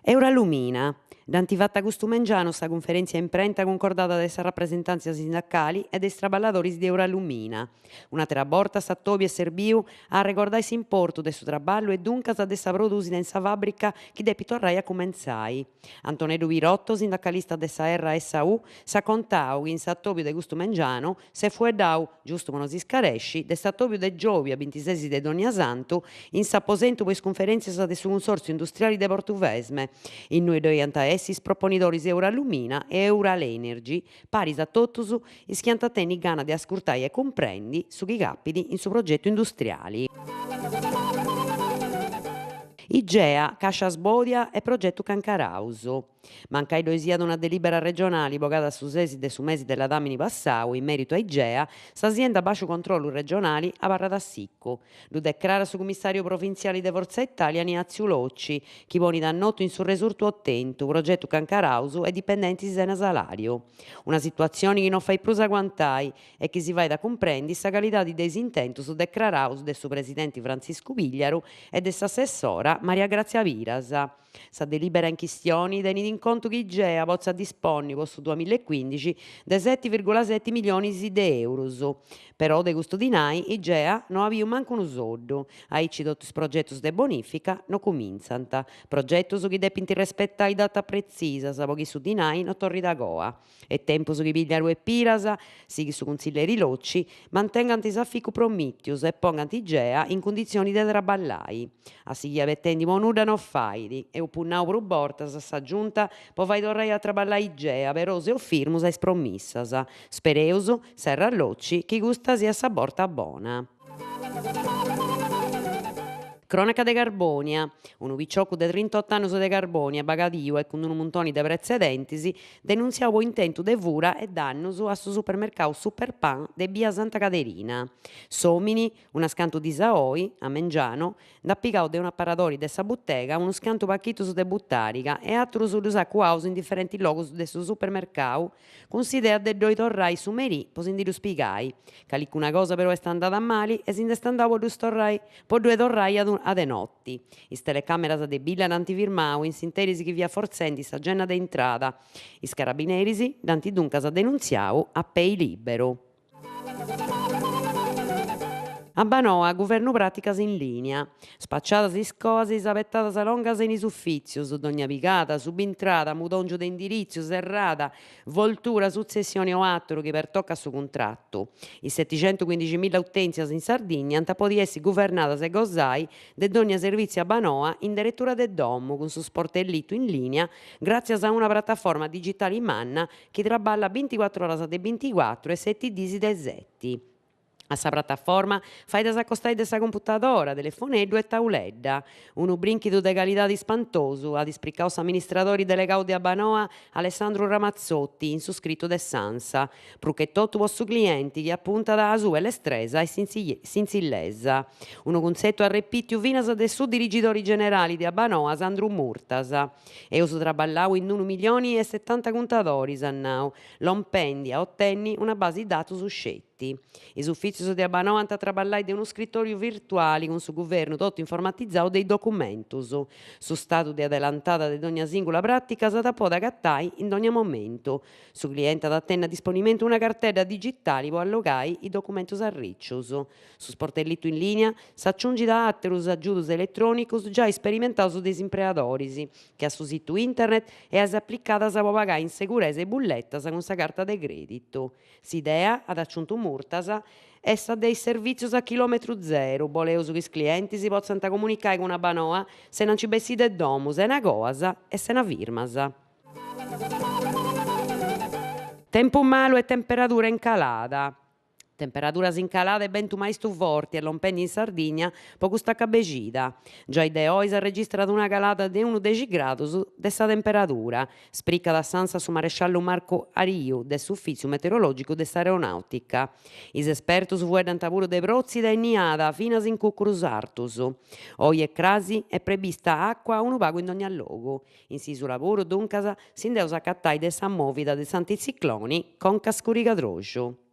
Euralumina. D'antifatta custumengiano sta conferenza imprenta concordata da essa rappresentanze sindacali e dei traballadores di Euralumina. Una terra volta sta Tobi e Serbiu a ricordare s'importo del suo traballo e dunque sa dessa produsida in sa fabbrica che depi torrai a comenzai. Antonello Virotto, sindacalista dessa erra SAU, sa contau che in sa Tobio de custumengiano se fu dau, giusto come non si scaresci, de sa Tobio de Giovia 26 de Donia Santo in sa posento quis conferenza del suo consorzio industriali de Portuvesme. In noi doi essis proponidoris Euralumina e Euralenergy, paris a totus is chi antateni gana de ascurtai e comprendi su chi capiti in su progetto industriali. Igea, Cascia Sbodia e progetto Cancarauso. Mancai doisiat una delibera regionale bogata su sesi de su mesi della Damini Passau in merito a Igea, s'azienda bacio controllo regionali a Barra da Sicco. Lo declara su commissario provinciale de Forza Italia Niazio Locci, chi poni da noto in sul resurto ottento, progetto Cancarauso e dipendenti sena salario. Una situazione che non fa più aguantai e che si va da comprendi sa qualità di disintento su declaraus del suo presidente Francisco Vigliaru e del suo assessora Maria Grazia Virasa. Sa delibera in questioni deni in conto che Igea pozza dispone posto 2015 de 7,7 milioni di euro. Però de gusto di nai Igea non aveva manco un soldo. Aici tutti i progetti de bonifica non cominciano. Progetto su chi depinti rispettare data precisa, sa pochi su di nai non torri da goa. E tempo su chi pigliaru e pirasa, si su consiglieri Locci, mantengano i safficu promittius e pongano Igea in condizioni di traballai. A si gli avvettenti monuda non faidi e un punnau pro bortas sa giunta po vai torrai a traballare Igea verose o firmus a promissas. Spereuso serra Locci chi gusta sia sa borta bona. Cronaca de Carbonia. Un piccioccu de 38 anni de Carbonia, bagadio e con un montone de precedentisi, denunziava intento de vura e dannos a su supermercato Superpan de Via Santa Caterina. Somini, un scanto di Saoi, a Mengiano, d'appicao de un apparadori de sa bottega, uno scanto pacchito su de buttarica e altro su de saccuaus in differenti logos de su supermercato, con s'idea de doi torrai su merì, posindiru spigai. Calicuna cosa però è andata a mali e si indestandavo due torrai, po due torrai ad notti. Is telecameras de Billa antifirmau in sinterisi chi via forzendi sa genna de entrada. Is carabinerisi danti duncas a denunziau a pei libero. A Banoa, governo praticas in linea. Spacciadas is coses, avettadas longas in is uffizios, d'ogna pigata, subintrada, mudongio de indirizio, errada, voltura, successione o altro che pertocca su contratto. I 715.000 utenzias in Sardegna anta podi essi governadas e gozai de d'ogna servizio a Banoa in direttura de domo con su sportellito in linea grazie a una piattaforma digitale in manna che traballa 24 ore de 24 e 7 disi de 7. A sa piattaforma fai da s'accostai de sa computadora, telefoneddu e tauledda. Unu brinchidu de qualità spantosu, ad ispriccau s'amministratori delegau de Abanoa Alessandro Ramazzotti, in su scritto de Sansa, prucche totu vostru clienti che appunta da sua l'estresa e sinzillesa. Unu consetto a repittiu vinas de su dirigitori generali de Abanoa Sandro Murtasa. Eus traballau in 1.070.000 contadoris annau, lompendi a ottenni una base di datus scetti. Is uffizios de Abanoa anta traballai de uno scrittorio virtuale con su governo tutto informatizzato dei documentus. Su stato de adelantada de ogni singola pratica sa da poda gattai in ogni momento. Su cliente ad attenna a disponimento una cartella digitale può allogai i documentus arriccius. Su sportellito in linea s'aggiungi da atterus aggiudus elettronicus già sperimentaus dei impreadoris, che a su sito internet e as applicadas a pagai in sicurezza e bullettas con sa carta de credito. S'idea ad aggiunto Murtasa essa dei servizios a chilometro zero, boleus che is clienti si possano comunicare con una Banoa se non ci bessi de domus, e una cosa e se na firmas. Tempo malo e temperatura in calada. Temperaturas incalate e ventu mai forti e lompendi in Sardegna poco stacca becida. Già i de ois ha registrato una calata di 11 gradi de sa temperatura. Spricca da Sansa su maresciallo Marco Ariu dell'uffizio meteorologico dell'aeronautica. Is espertos fueran pure de prozzi da niada finas in cuccurus artus. Oi e crasi è prevista acqua a un pago in ogni luogo. In sisu lavoro duncas si indeus accattai de sa movida de s'anticicloni con cascurigadrojo.